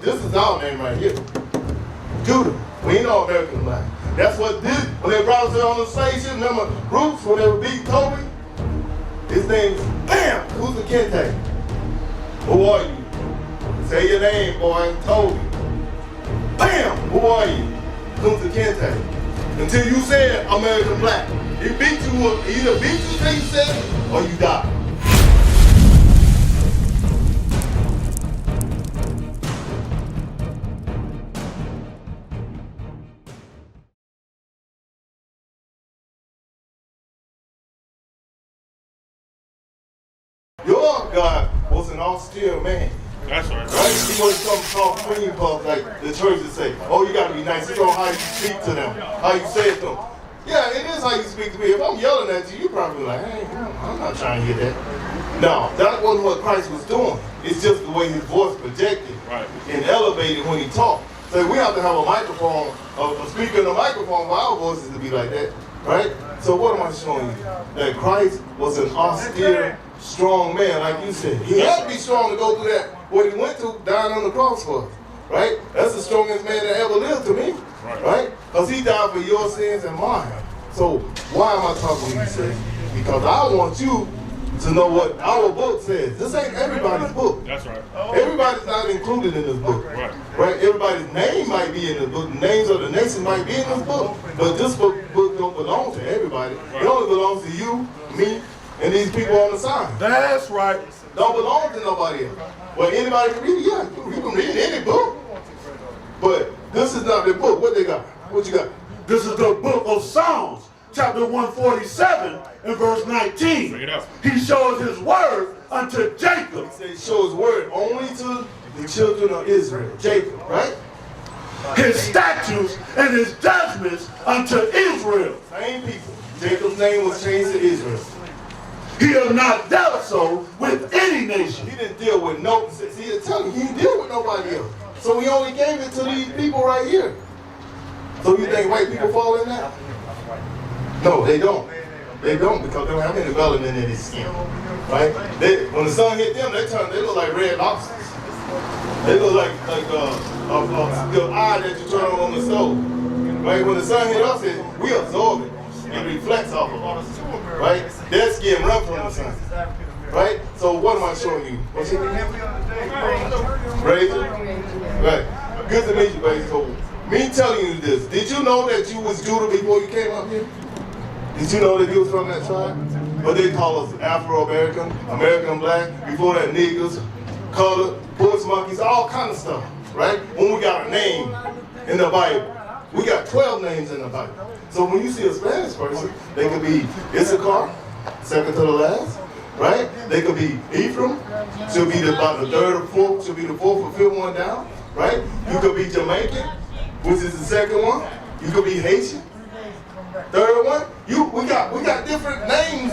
this is our name right here. Judah. We ain't all American black. That's what did when they brought us on the slave ship. Remember Roots when they were beating Toby? His name's bam. Who's the Kente? Who are you? Say your name, boy. Toby. Bam. Who are you? Who's the Kente? Until you said American black. He beat you up. He either beat you till you said it, or you die. Your God was an austere man. That's right. Right? He wasn't some soft cream puff like the churches say. Oh, you got to be nice. It's on how you speak to them, how you say it to them. Yeah, it is how you speak to me. If I'm yelling at you, you probably like, hey, I'm not trying to hear that. No, that wasn't what Christ was doing. It's just the way his voice projected and elevated when he talked. So we have to have a microphone, a speaker in a microphone for our voices to be like that, right? So what am I showing you? That Christ was an austere, strong man, like you said. He had to be strong to go through that, what he went through, dying on the cross for us, right? That's the strongest man that ever lived to me, right? Because he died for your sins and mine. So why am I talking to you, say? Because I want you to know what our book says. This ain't everybody's book. That's right. Everybody's not included in this book. Right? Everybody's name might be in this book. The names of the nations might be in this book. But this book don't belong to everybody. It only belongs to you, me, and these people on the side. That's right. Don't belong to nobody else. Well, anybody can read it. Yeah, you can read any book. But this is not the book. What they got? What you got? This is the book of Psalms, chapter 147 and verse 19. He shows his word unto Jacob. He said he shows his word only to the children of Israel. Jacob, right? His statutes and his judgments unto Israel. Same people. Jacob's name was changed to Israel. He has not dealt so with any nation. He didn't deal with no, see, I'm telling you, he didn't deal with nobody else. So he only gave it to these people right here. So you think white people fall in that? No, they don't. They don't, because they don't have any melanin in their skin, right? When the sun hit them, they look like red lobsters. They look like the eye that you turn on the stove, right? When the sun hit us, we absorb it. It reflects off of us, right? Their skin runs from the sun, right? So what am I showing you? What's it? Razor? Right. Good to meet you, baby. So me telling you this, did you know that you was Judah before you came up here? Did you know that you was from that tribe? But they call us Afro-American, American black, before that niggers, colored, bush monkeys, all kind of stuff, right? When we got a name in the Bible, we got 12 names in the Bible. So when you see a Spanish person, they could be Issachar, second to the last, right? They could be Ephraim, should be about the third or fourth, should be the fourth or fifth one down, right? You could be Jamaican, which is the second one. You could be Haitian. Third one, we got different names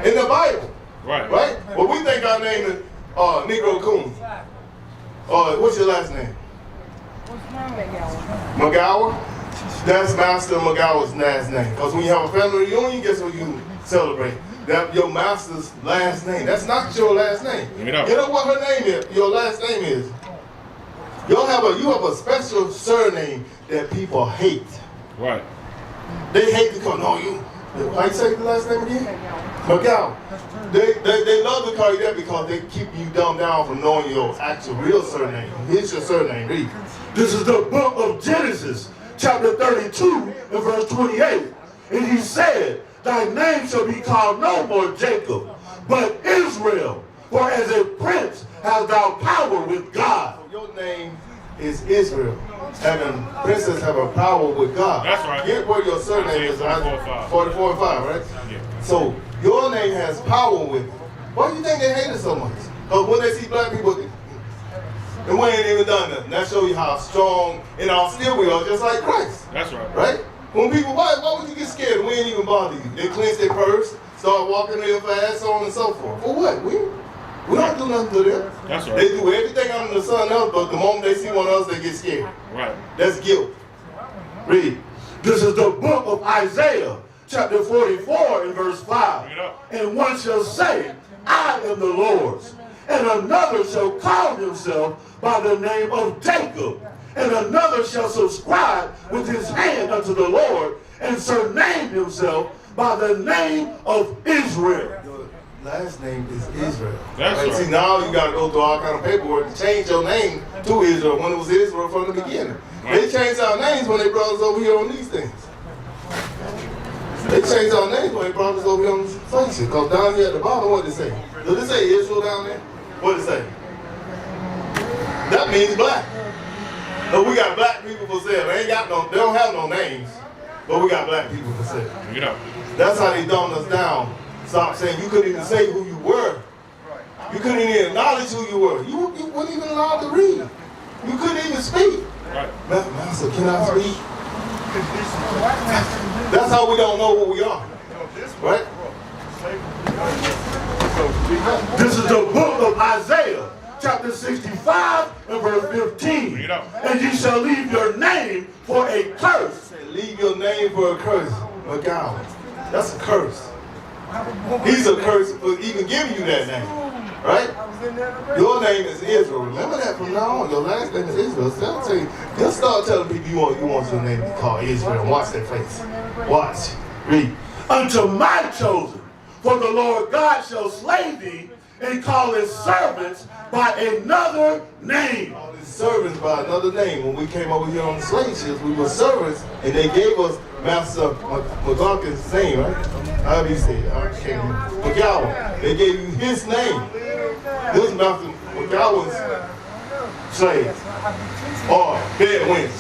in the Bible, right? Well, we think our name is Negro Coon. What's your last name? McGowan. That's Master McGowan's last name. Because when you have a family reunion, guess what you celebrate? That your master's last name. That's not your last name. You know what her name is? Your last name is. You have a special surname that people hate. Right. They hate because how you say the last name again? McGowan. They love to call you that because they keep you dumbed down from knowing your actual real surname. Here's your surname. Read. This is the book of Genesis, chapter 32 and verse 28. And he said, thy name shall be called no more Jacob, but Israel. For as a prince hast thou power with God. So your name is Israel. Princes have a power with God. That's right. Get where your surname is. 44 and 5, right? Yeah. So your name has power with it. Why do you think they hate it so much? Because when they see black people, and we ain't even done nothing. That shows you how strong and how still we are, just like Christ. That's right. Right? When people, why would you get scared? We ain't even bother you. They clench their purse, start walking real fast, so on and so forth. For what? We don't do nothing to them. That's right. They do everything under the sun else, but the moment they see one else, they get scared. Right. That's guilt. Read. This is the book of Isaiah, chapter 44 and verse 5. And one shall say, I am the Lord's, and another shall call himself by the name of Jacob, and another shall subscribe with his hand unto the Lord, and surname himself by the name of Israel. Your last name is Israel. That's right. See, now you got to go through all kind of paperwork to change your name to Israel when it was Israel from the beginning. They changed our names when they brought us over here on these things. They changed our names when they brought us over here on this place. Because down here at the bottom, what did it say? Does it say Israel down there? What did it say? That means black. So we got black people for sale. They don't have no names, but we got black people for sale. You know. That's how they dumbed us down. Stop saying you couldn't even say who you were. You couldn't even acknowledge who you were. You weren't even allowed to read. You couldn't even speak. Right. Master, can I speak? That's how we don't know who we are. Right? This is the book of Isaiah, chapter 65 and verse 15. And you shall leave your name for a curse. Leave your name for a curse. McGowan. That's a curse. He's a curse for even giving you that name. Right? Your name is Israel. Remember that from now on. Your last name is Israel. So just start telling people you want your name to be called Israel. Watch their face. Watch. Read. Unto my chosen, for the Lord God shall slay thee and call his servants by another name. All his servants by another name. When we came over here on the slave ships, we were servants, and they gave us Master McLaughlin's name, right? How do you say it? I can't remember. McGowan. They gave you his name. This is Master McGowan's slave, or bedwench,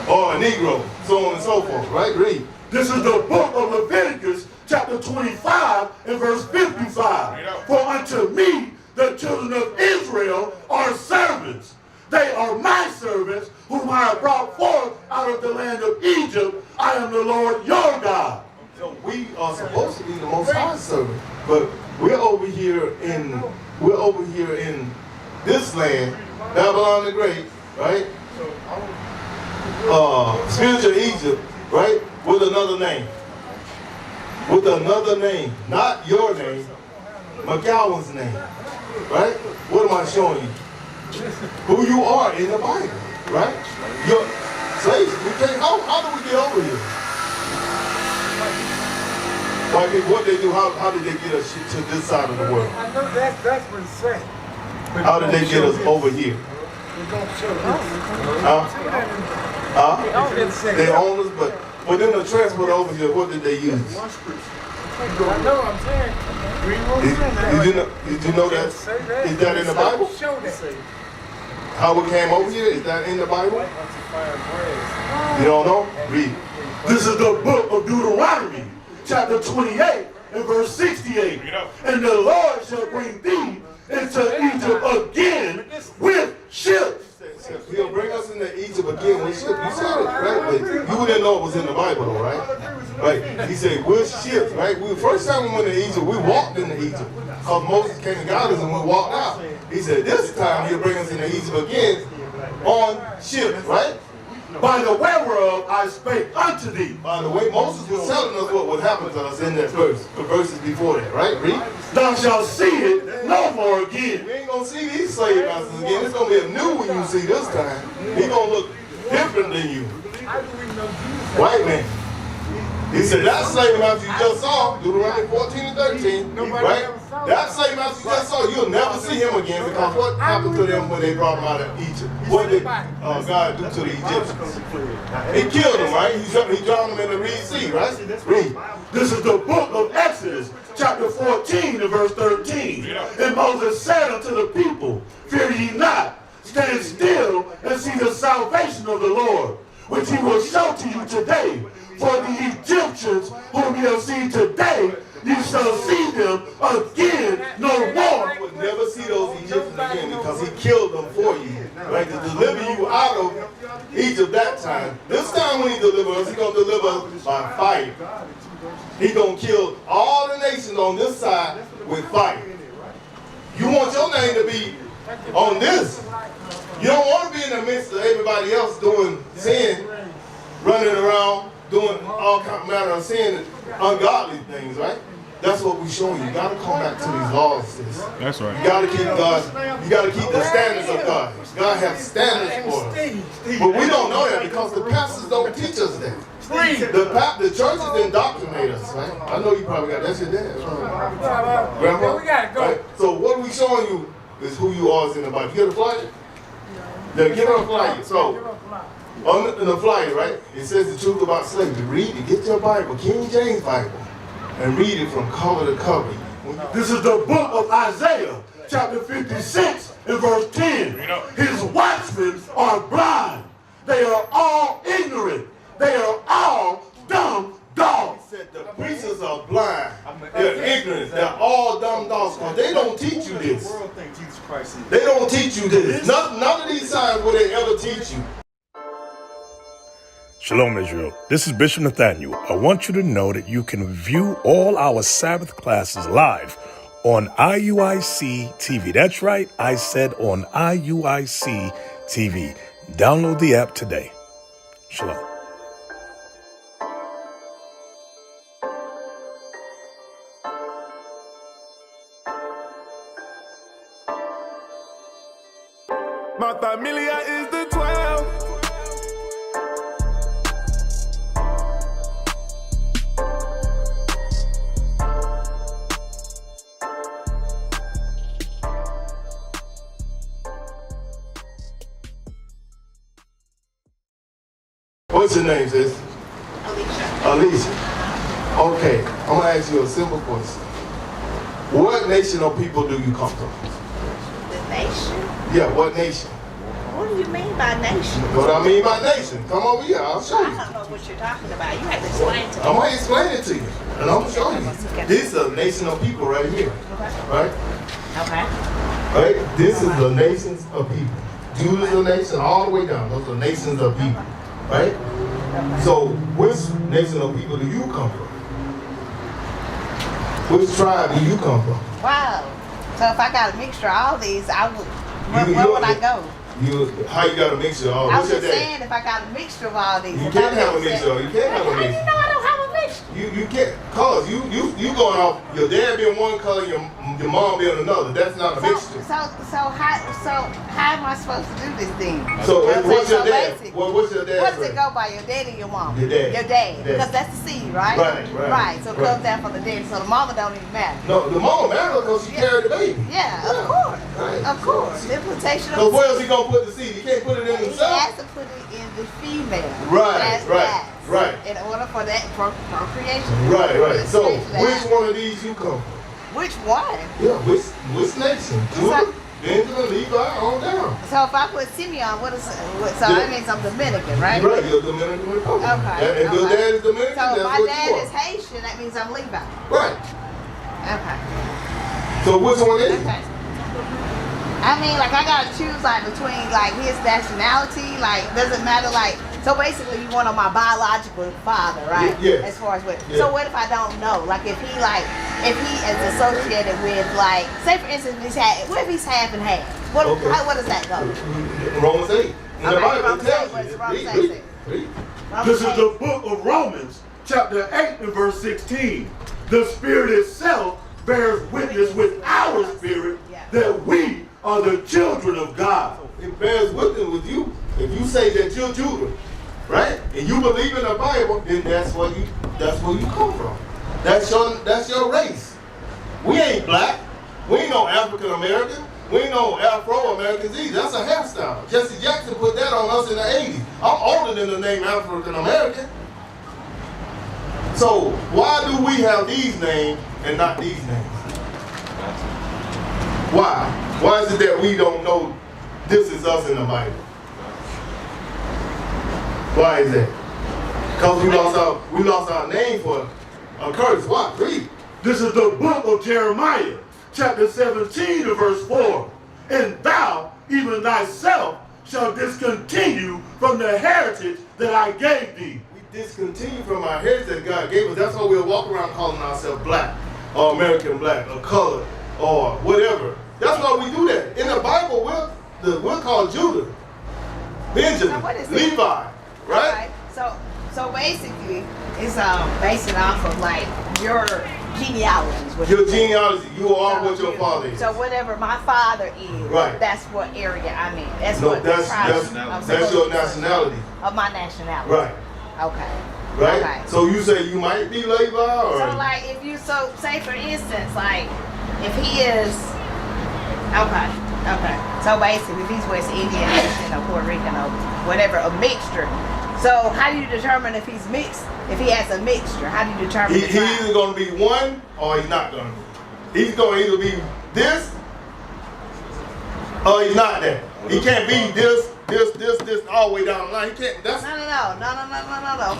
or a Negro, so on and so forth, right? Read. This is the book of Leviticus, chapter 25 and verse 55. For unto me the children of Israel are servants. They are my servants, whom I have brought forth out of the land of Egypt. I am the Lord your God. So we are supposed to be the Most High servant, but we're over here in this land, Babylon the Great, right? Spiritual Egypt, right? With another name. With another name. Not your name, McGowan's name. Right? What am I showing you? Who you are in the Bible. Right? Your slaves, how do we get over here? White people, what they do, how did they get us to this side of the world? I know that's what it's saying. How did they get us over here? They own us, but within the transport over here, what did they use? I know I'm saying. Did you know that? Is that in the Bible? How we came over here? Is that in the Bible? You don't know? Read. This is the book of Deuteronomy, chapter 28 and verse 68. And the Lord shall bring thee into Egypt again with ships. He'll bring us into Egypt again with ships. You said it, right? But you didn't know it was in the Bible, though, right? Right. He said, with ships, right? First time we went to Egypt, we walked into Egypt. Because Moses came and got us and we walked out. He said, this time he'll bring us into Egypt again on ships, right? By the way whereof I spake unto thee. By the way, Moses was telling us what would happen to us in that verse. The verses before that, right? Read. Thou shalt see it no more again. We ain't going to see these slave masters again. It's going to be a new one you see this time. He's going to look different than you. White man. He said, that slave master you just saw, Deuteronomy 14 and 13, right? That slave master you just saw, you'll never see him again, because what happened to them when they brought him out of Egypt? What did God do to the Egyptians? He killed them, right? He drowned them in the Red Sea, right? Read. This is the book of Exodus, chapter 14 and verse 13. And Moses said unto the people, fear ye not, stand still and see the salvation of the Lord, which he will show to you today. For the Egyptians whom you have seen today, you shall see them again no more. You will never see those Egyptians again, because he killed them for you, right? To deliver you out of Egypt that time. This time when he delivers us, he's going to deliver us by fire. He's going to kill all the nations on this side with fire. You want your name to be on this. You don't want to be in the midst of everybody else doing sin, running around, doing all kind of manner of sin, ungodly things, right? That's what we're showing you. You got to come back to these laws, sis. That's right. You got to keep God. You got to keep the standards of God. God has standards for us. But we don't know that because the pastors don't teach us that. The churches indoctrinate us, right? I know you probably got that's your dad. Right? Grandma? We gotta go. Right? So what we're showing you is who you are in the Bible. You get a flyer? Yeah, give her a flyer. So on the flyer, right? It says the truth about slavery. Read it. Get your Bible, King James Bible, and read it from cover to cover. This is the book of Isaiah, chapter 56 and verse 10. His watchmen are blind. They are all ignorant. They are all dumb dogs. He said the preachers are blind. They're ignorant. They're all dumb dogs because they don't teach you this. They don't teach you this. None of these signs will they ever teach you. Shalom, Israel. This is Bishop Nathaniel. I want you to know that you can view all our Sabbath classes live on IUIC TV. That's right, I said on IUIC TV. Download the app today. Shalom. My familia is the 12. What's your name, sis? Alicia. Okay, I'm going to ask you a simple question. What nation or people do you come from? The nation? Yeah, what nation? What do you mean by nation? What I mean by nation. Come over here, I'll show I you. don't know what you're talking about. You have to explain to me. I'm going to explain it to you, and I'm going to show you. This is a nation of people right here, right? Okay. Right? This is the nations of people. Judah is a nation all the way down. Those are nations of people, right? So, which nation of people do you come from? Which tribe do you come from? Wow. So if I got a mixture of all these, I would. Where would I go? How you got a mixture of all? I was What's your just dad? saying if I got a mixture of all these. You if can't I have a mix mixture. it- You can't have a How do you mixture. know I don't have a mixture? You can't, cause you going off your dad being one color, your mom being another. That's not a mixture. So how am I supposed to do this thing? So You know what I'm what's your saying? dad? So basic. What's your dad? What does it go by? Your daddy or your mom? Your dad. Your dad. Dad. Because that's the seed, right? Right. Right. So it comes down from the daddy. So the mama don't even matter. No, the mama married because she carried the baby. Yeah, of course. Right. Of course. The implication So of where else he gonna put the seed? He can't put it in he himself. has to put it in the female. Right, That's right, that. right. In order for that procreation. Right. So Procreation, which that. one of these you come from? Which one? Yeah, which nation? Judah, Benjamin, Levi, on down. So if I put Simeon, so that means I'm Dominican, right? Right, you're Dominican Republic. Okay. And your dad is Dominican, So that's if my what dad you are. is Haitian, that means I'm Levi. Right. Okay. So which one is it? Okay. I mean, like I gotta choose like between like his nationality, like does it matter like so basically you want on my biological father, right? Yeah. As far as what Yeah. so what if I don't know? Like if he is associated with like say for instance what if he's half and half? What Okay. what does that go? Romans 8. In the Okay, Bible, Romans it tells 8, what's you. Romans Read, 8 read, read. This is the book of Romans, chapter 8 and verse 16. The Spirit itself bears witness with our spirit that we are the children of God. It bears witness with you. If you say that you're Judah, right, and you believe in the Bible, then that's where you come from. That's your race. We ain't black. We ain't no African American. We ain't no Afro Americans either. That's a hairstyle. Jesse Jackson put that on us in the 80s. I'm older than the name African American. So why do we have these names and not these names? Why? Why is it that we don't know this is us in the Bible? Why is that? Because we lost our name for a curse. Why? Read. This is the book of Jeremiah, chapter 17 and verse 4. And thou, even thyself, shall discontinue from the heritage that I gave thee. We discontinue from our heritage that God gave us. That's why we'll walk around calling ourselves black or American black or colored or whatever. That's why we do that. In the Bible, we're called Judah, Benjamin, So what is it? Levi, right? So basically, it's based off of like your genealogy. Your genealogy, you are what your father is. So whatever my father is, right. That's what area I'm in. That's no, what that's your nationality. Of my nationality. Right. Okay. Right? Okay. So you say you might be Levi or? So like if you say for instance, like if he is okay. So basically if he's West Indian, Haitian or Puerto Rican or whatever, a mixture. So how do you determine if he's mixed? If he has a mixture, how do you determine? He's either going to be one or he's not going to be. He's going to either be this or he's not that. He can't be this all the way down the line. He can't. That's No. I'm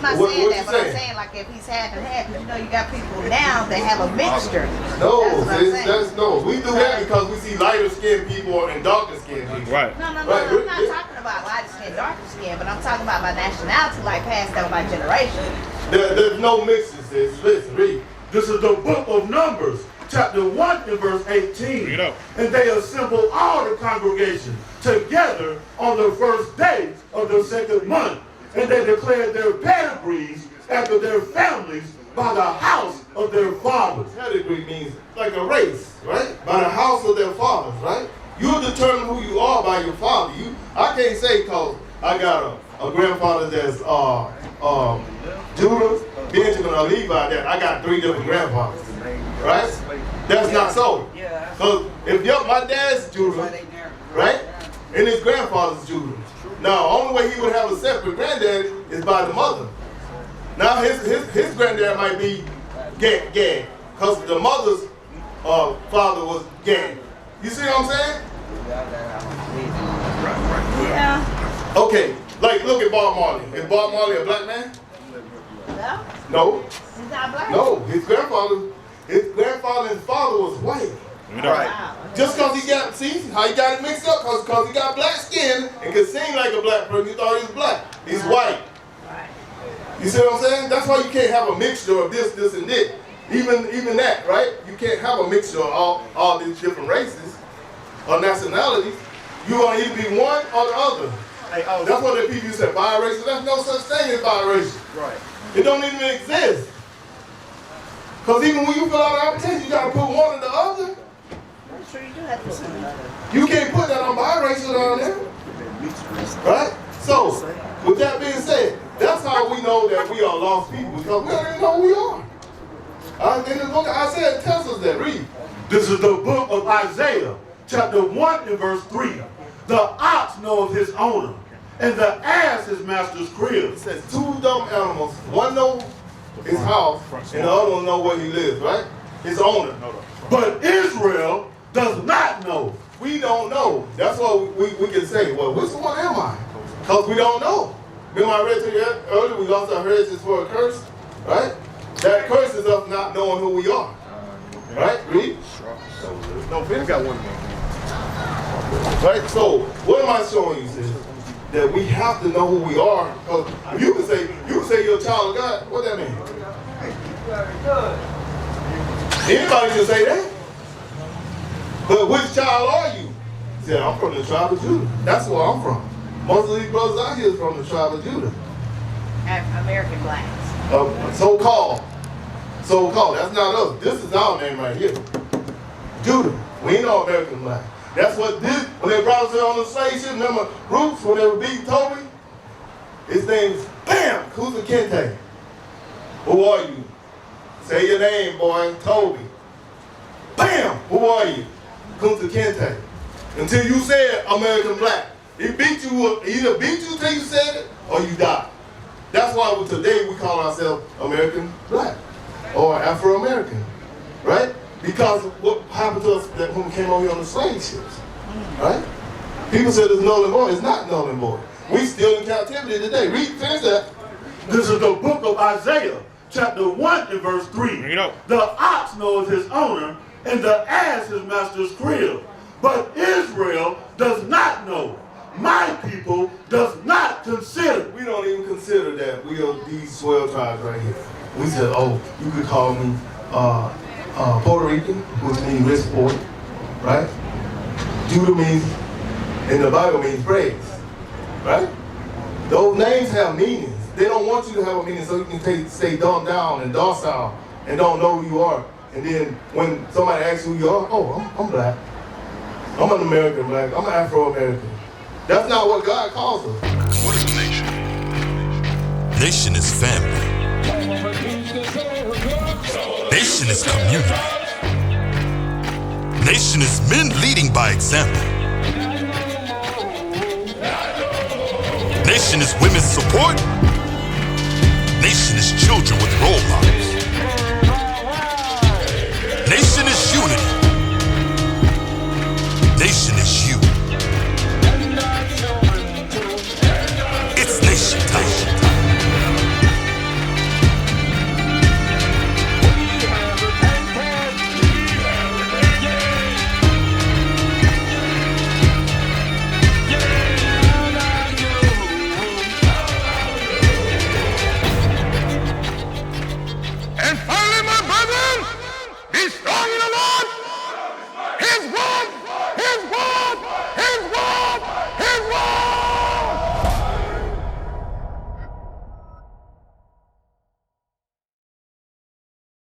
not saying that, but I'm saying like if he's half and half, you know, you got people now that have a mixture. No, that's we do that because we see lighter skinned people and darker skinned people. Right. No. I'm not talking about lighter skin, darker skin, but I'm talking about my nationality, like passed down by generation. There's no mixes. Listen, read. This is the book of Numbers, chapter 1 and verse 18. And they assembled all the congregation together on the first day of the second month. And they declared their pedigrees after their families by the house of their fathers. Pedigree means like a race, right? By the house of their fathers, right? You'll determine who you are by your father. I can't say because I got a grandfather that's Judah, Benjamin, or Levi, that I got 3 different grandfathers, right? That's not so. Because if my dad's Judah, right? And his grandfather's Judah. Now, only way he would have a separate granddad is by the mother. Now, his granddad might be Gad, because the mother's father was Gad. You see what I'm saying? Yeah. Okay, like look at Bob Marley. Is Bob Marley a black man? No. He's not black? No, his grandfather and his father was white. Right. Wow. Just because he got, see how he got it mixed up? Because he got black skin and could sing like a black person, you thought he was black. He's white. Right. You see what I'm saying? That's why you can't have a mixture of this, and this. Even that, right? You can't have a mixture of all these different races or nationalities. You're going to either be one or the other. That's what the people say, biracial. There's no such thing as biracial. Right. It don't even exist. Because even when you fill out an application, you got to put one or the other. I'm sure you do have to put another. You can't put that on biracial down there. Right? So, with that being said, that's how we know that we are lost people, because we don't even know who we are. In the book of Isaiah, it tells us that. Read. This is the book of Isaiah, chapter 1 and verse 3. The ox knoweth his owner, and the ass his master's crib. It says 2 dumb animals, one knows his house, and the other one knows where he lives, right? His owner. But Israel does not know. We don't know. That's why we can say, well, which one am I? Because we don't know. Remember I read to you earlier, we lost our heritage for a curse, right? That curse is us not knowing who we are. Right? Read. No, Ben got one more. Right? So, what am I showing you, sis? That we have to know who we are. Because you can say you're a child of God. What that mean? Anybody can say that. But which child are you? Say, I'm from the tribe of Judah. That's where I'm from. Most of these brothers out here is from the tribe of Judah. American blacks. So-called. That's not us. This is our name right here. Judah. We ain't no American black. That's what this, when they brought us in on the slave ship, remember Roots, when they were beating Toby? His name is, bam, Kusa Kente. Who are you? Say your name, boy, Toby. Bam, who are you? Kusa Kente. Until you said American black. He either beat you till you said it, or you died. That's why today we call ourselves American black, or Afro-American, right? Because of what happened to us when we came over here on the slave ships, right? People said it's null and void. It's not null and void. We still in captivity today. Finish that. This is the book of Isaiah, chapter 1 and verse 3. The ox knows his owner, and the ass his master's crib. But Israel does not know. My people does not consider. We don't even consider that we are these 12 tribes right here. We said, oh, you could call me Puerto Rican, which means rich boy, right? Judah means, in the Bible, means praise, right? Those names have meanings. They don't want you to have a meaning so you can stay dumbed down and docile and don't know who you are And then when somebody asks who you are, oh, I'm black. I'm an American black. I'm an Afro-American. That's not what God calls us. What is a nation? Nation is family. Nation is community. Nation is men leading by example. Nation is women's support. Nation is children with role models. Nation is unity. Nation is